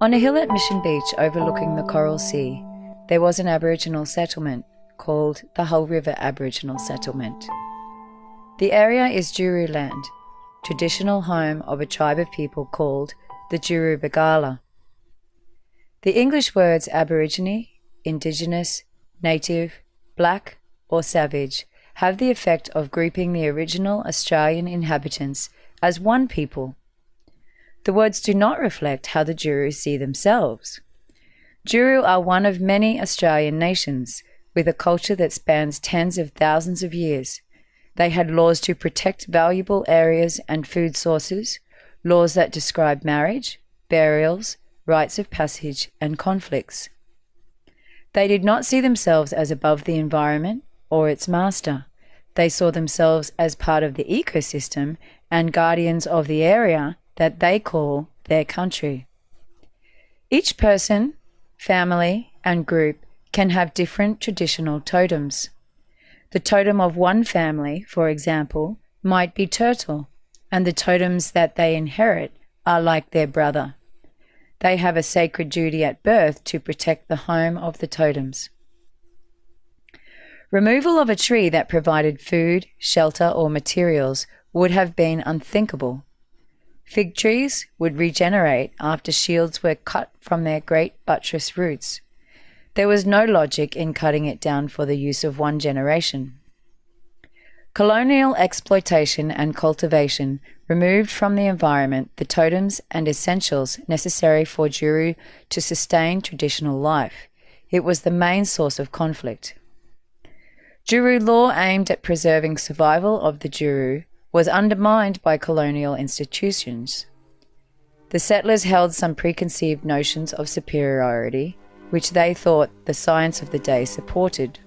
On a hill at Mission Beach overlooking the Coral Sea, there was an Aboriginal settlement called the Hull River Aboriginal Settlement. The area is Djiru land, traditional home of a tribe of people called the Djiru Bagala. The English words Aborigine, Indigenous, Native, Black, or Savage have the effect of grouping the original Australian inhabitants as one people. The words do not reflect how the Djiru see themselves. Djiru are one of many Australian nations, with a culture that spans tens of thousands of years. They had laws to protect valuable areas and food sources, laws that describe marriage, burials, rites of passage, and conflicts. They did not see themselves as above the environment or its master. They saw themselves as part of the ecosystem and guardians of the area that they call their country. Each person, family, and group can have different traditional totems. The totem of one family, for example, might be turtle, and the totems that they inherit are like their brother. They have a sacred duty at birth to protect the home of the totems. Removal of a tree that provided food, shelter, or materials would have been unthinkable. Fig trees would regenerate after shields were cut from their great buttress roots. There was no logic in cutting it down for the use of one generation. Colonial exploitation and cultivation removed from the environment the totems and essentials necessary for Djiru to sustain traditional life. It was the main source of conflict. Djiru law aimed at preserving survival of the Djiru was undermined by colonial institutions. The settlers held some preconceived notions of superiority, which they thought the science of the day supported.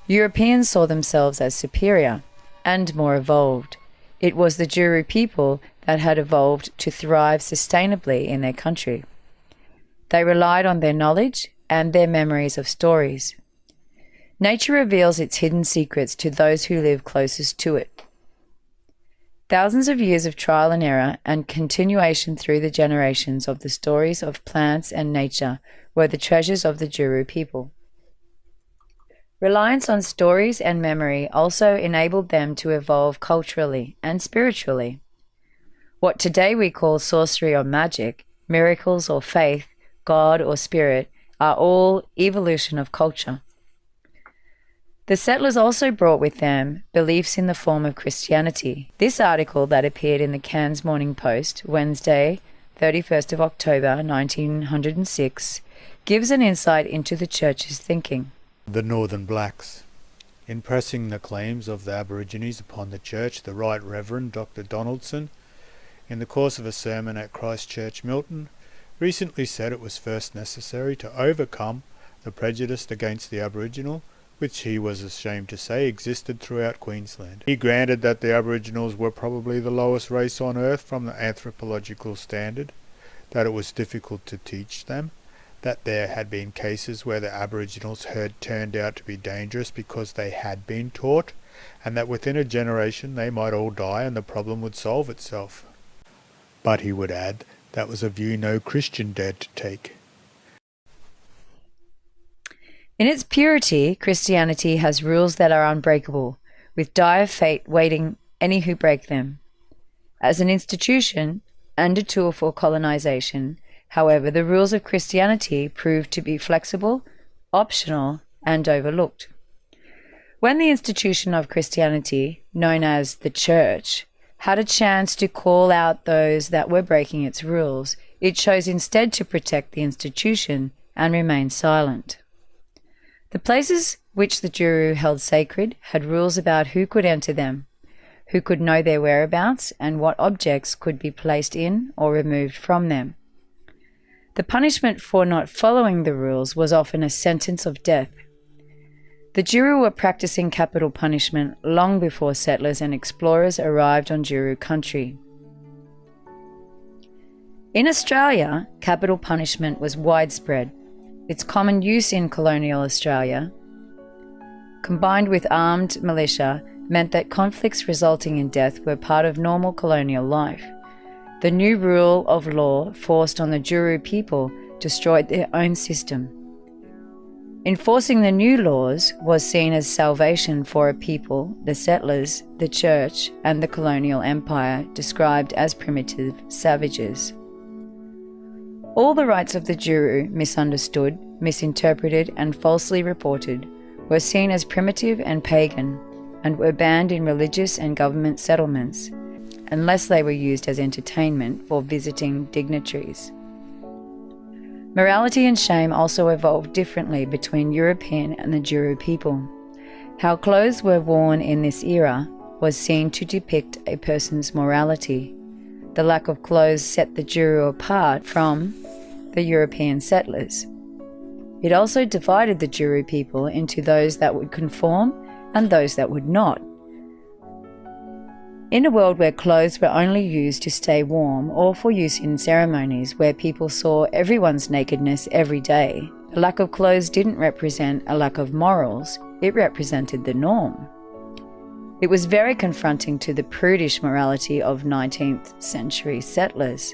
Europeans saw themselves as superior and more evolved. It was the Djiru people that had evolved to thrive sustainably in their country. They relied on their knowledge and their memories of stories. Nature reveals its hidden secrets to those who live closest to it. Thousands of years of trial and error and continuation through the generations of the stories of plants and nature were the treasures of the Djiru people. Reliance on stories and memory also enabled them to evolve culturally and spiritually. What today we call sorcery or magic, miracles or faith, God or spirit, are all evolution of culture. The settlers also brought with them beliefs in the form of Christianity. This article that appeared in the Cairns Morning Post, Wednesday, 31st of October 1906, gives an insight into the church's thinking. the Northern Blacks. In pressing the claims of the Aborigines upon the Church, the Right Reverend Dr. Donaldson, in the course of a sermon at Christ Church, Milton, recently said it was first necessary to overcome the prejudice against the Aboriginal, which he was ashamed to say existed throughout Queensland. He granted that the Aboriginals were probably the lowest race on earth from the anthropological standard, that it was difficult to teach them, that there had been cases where the Aboriginals had turned out to be dangerous because they had been taught, and that within a generation they might all die and the problem would solve itself. But he would add, that was a view no Christian dared to take. In its purity, Christianity has rules that are unbreakable, with dire fate waiting any who break them. As an institution and a tool for colonization, however, the rules of Christianity proved to be flexible, optional, and overlooked. When the institution of Christianity, known as the Church, had a chance to call out those that were breaking its rules, it chose instead to protect the institution and remain silent. The places which the Djiru held sacred had rules about who could enter them, who could know their whereabouts, and what objects could be placed in or removed from them. The punishment for not following the rules was often a sentence of death. The Djiru were practicing capital punishment long before settlers and explorers arrived on Djiru country. In Australia, capital punishment was widespread. Its common use in colonial Australia, combined with armed militia, meant that conflicts resulting in death were part of normal colonial life. The new rule of law forced on the Djiru people destroyed their own system. Enforcing the new laws was seen as salvation for a people, the settlers, the church, and the colonial empire, described as primitive savages. All the rights of the Djiru, misunderstood, misinterpreted, and falsely reported, were seen as primitive and pagan, and were banned in religious and government settlements, unless they were used as entertainment for visiting dignitaries. Morality and shame also evolved differently between European and the Djiru people. How clothes were worn in this era was seen to depict a person's morality. The lack of clothes set the Djiru apart from the European settlers. It also divided the Djiru people into those that would conform and those that would not. In a world where clothes were only used to stay warm or for use in ceremonies where people saw everyone's nakedness every day, the lack of clothes didn't represent a lack of morals, it represented the norm. It was very confronting to the prudish morality of 19th century settlers.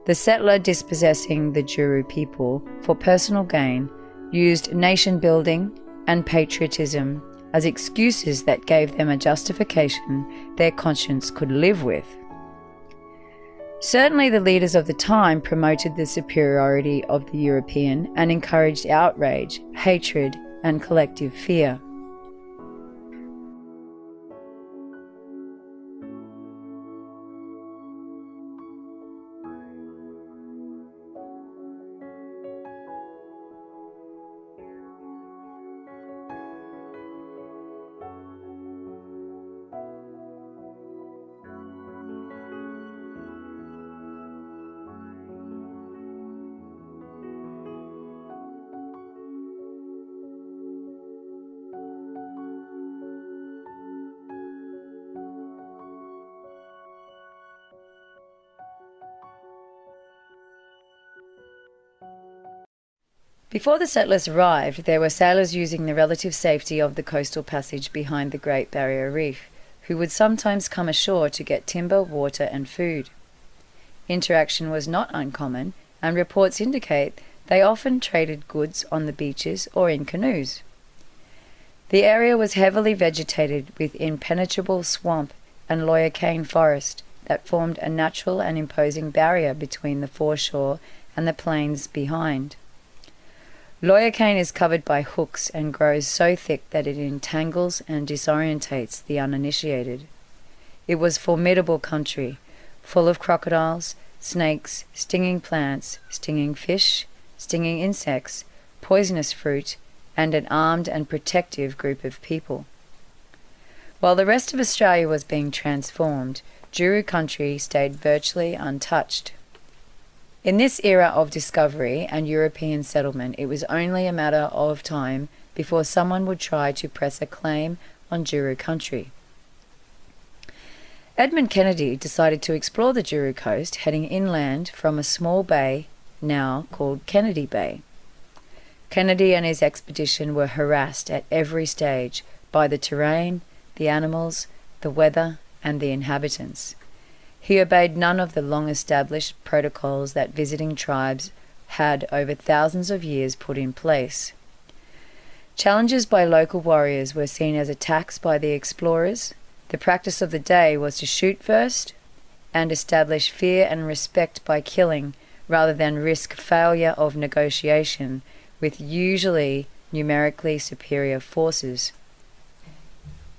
The settler dispossessing the Djiru people for personal gain used nation building and patriotism as excuses that gave them a justification their conscience could live with. Certainly the leaders of the time promoted the superiority of the European and encouraged outrage, hatred, and collective fear. Before the settlers arrived, there were sailors using the relative safety of the coastal passage behind the Great Barrier Reef, who would sometimes come ashore to get timber, water, and food. Interaction was not uncommon, and reports indicate they often traded goods on the beaches or in canoes. The area was heavily vegetated with impenetrable swamp and lawyer cane forest that formed a natural and imposing barrier between the foreshore and the plains behind. Lawyer cane is covered by hooks and grows so thick that it entangles and disorientates the uninitiated. It was formidable country, full of crocodiles, snakes, stinging plants, stinging fish, stinging insects, poisonous fruit, and an armed and protective group of people. While the rest of Australia was being transformed, Djiru country stayed virtually untouched. In this era of discovery and European settlement, it was only a matter of time before someone would try to press a claim on Djiru country. Edmund Kennedy decided to explore the Djiru coast, heading inland from a small bay now called Kennedy Bay. Kennedy and his expedition were harassed at every stage by the terrain, the animals, the weather, and the inhabitants. He obeyed none of the long-established protocols that visiting tribes had over thousands of years put in place. Challenges by local warriors were seen as attacks by the explorers. The practice of the day was to shoot first and establish fear and respect by killing, rather than risk failure of negotiation with usually numerically superior forces.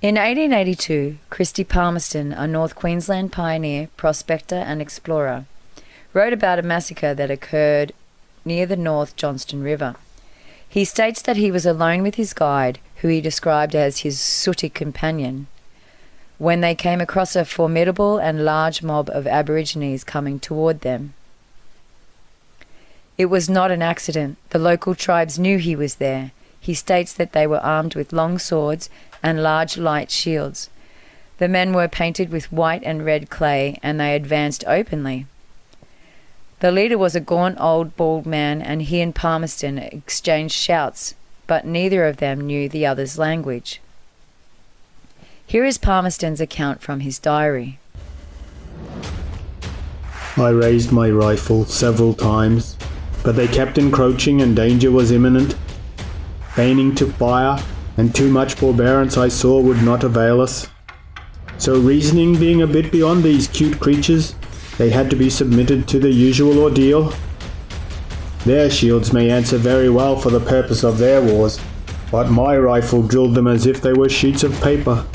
In 1882, Christy Palmerston, a North Queensland pioneer, prospector and explorer, wrote about a massacre that occurred near the North Johnstone River. He states that he was alone with his guide, who he described as his sooty companion, when they came across a formidable and large mob of Aborigines coming toward them. It was not an accident. The local tribes knew he was there. He states that they were armed with long swords and large light shields. The men were painted with white and red clay, and they advanced openly. The leader was a gaunt old bald man, and he and Palmerston exchanged shouts, but neither of them knew the other's language. Here is Palmerston's account from his diary. I raised my rifle several times, but they kept encroaching and danger was imminent. Feigning to fire, and too much forbearance I saw would not avail us. So reasoning being a bit beyond these cute creatures, they had to be submitted to the usual ordeal. Their shields may answer very well for the purpose of their wars, but my rifle drilled them as if they were sheets of paper.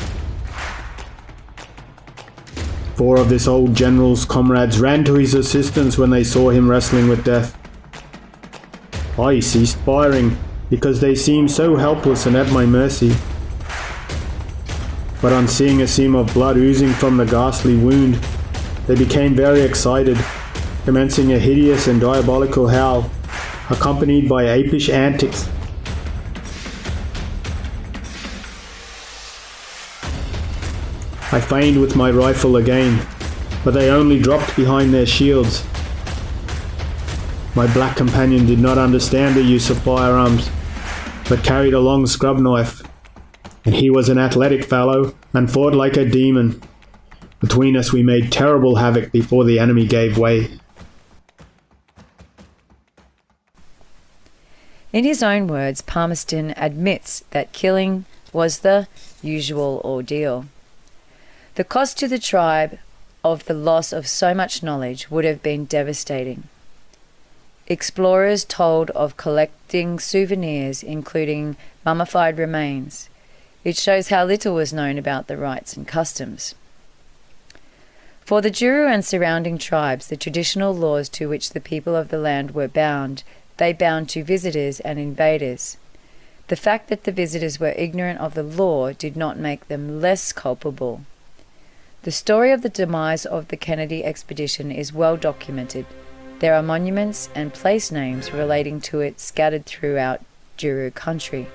4 of this old general's comrades ran to his assistance when they saw him wrestling with death. I ceased firing, because they seemed so helpless and at my mercy. But on seeing a seam of blood oozing from the ghastly wound, they became very excited, commencing a hideous and diabolical howl, accompanied by apish antics. I feigned with my rifle again, but they only dropped behind their shields. My black companion did not understand the use of firearms, but carried a long scrub knife, and he was an athletic fellow and fought like a demon. Between us we made terrible havoc before the enemy gave way. In his own words, Palmerston admits that killing was the usual ordeal. The cost to the tribe of the loss of so much knowledge would have been devastating. Explorers told of collecting souvenirs, including mummified remains. It shows how little was known about the rites and customs. For the Djiru and surrounding tribes, the traditional laws to which the people of the land were bound, they bound to visitors and invaders. The fact that the visitors were ignorant of the law did not make them less culpable. The story of the demise of the Kennedy expedition is well documented. There are monuments and place names relating to it scattered throughout Djiru country.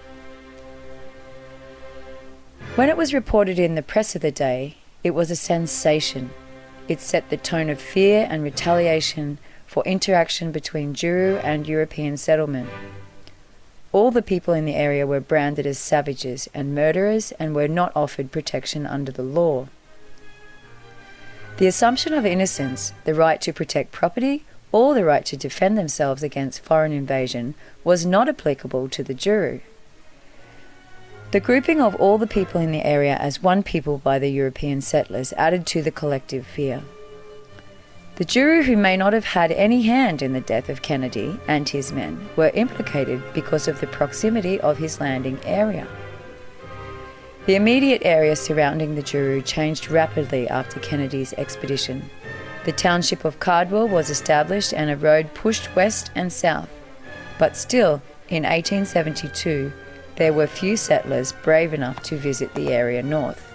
When it was reported in the press of the day, it was a sensation. It set the tone of fear and retaliation for interaction between Djiru and European settlement. All the people in the area were branded as savages and murderers and were not offered protection under the law. The assumption of innocence, the right to protect property, or the right to defend themselves against foreign invasion was not applicable to the Djiru. The grouping of all the people in the area as one people by the European settlers added to the collective fear. The Djiru, who may not have had any hand in the death of Kennedy and his men, were implicated because of the proximity of his landing area. The immediate area surrounding the Djiru changed rapidly after Kennedy's expedition. The township of Cardwell was established and a road pushed west and south. But still, in 1872, There were few settlers brave enough to visit the area north.